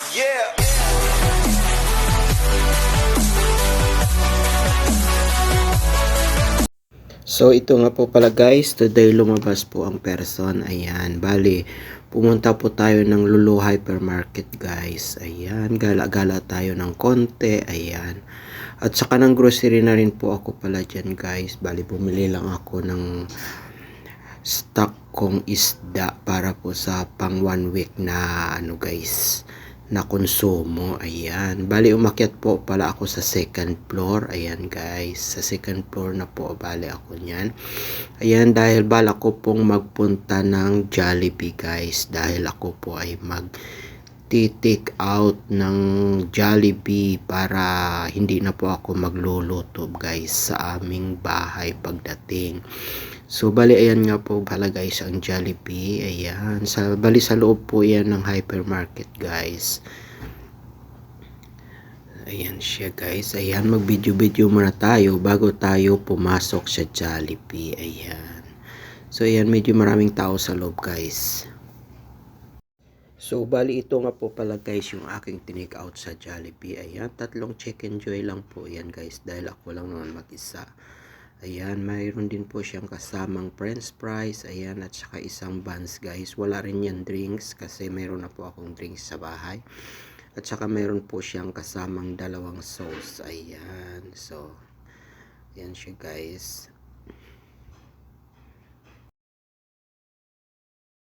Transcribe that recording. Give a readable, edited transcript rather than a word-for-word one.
Yeah. So ito nga po pala guys, today lumabas po ang person. Ayan, bali pumunta po tayo ng Lulu Hypermarket guys. Ayan, gala-gala tayo ng konti. Ayan. At saka ng grocery na rin po ako pala dyan guys. Bali bumili lang ako ng stock kong isda para po sa pang 1 week na ano guys, na konsumo. Ayan, bali umakyat po pala ako sa second floor. Ayan guys, sa second floor na po bali ako niyan. Ayan, dahil bala ko pong magpunta ng Jollibee guys, dahil ako po ay take out ng Jollibee para hindi na po ako magluluto guys sa aming bahay pagdating. So bali ayan nga po pala guys ang Jollibee. Ayan, bali sa loob po yan ng hypermarket guys. Ayan siya guys. Ayan, mag video muna tayo bago tayo pumasok sa Jollibee. Ayan. So ayan, medyo maraming tao sa loob guys. So bali ito nga po pala guys yung aking tinake out sa Jollibee. Ayan, 3 chicken joy lang po yan guys, dahil ako lang naman mag-isa. Ayan, mayroon din po siyang kasamang french fries. Ayan, at saka isang buns guys. Wala rin yan drinks kasi mayroon na po akong drinks sa bahay. At saka mayroon po siyang kasamang 2 sauce. Ayan, so ayan siya guys.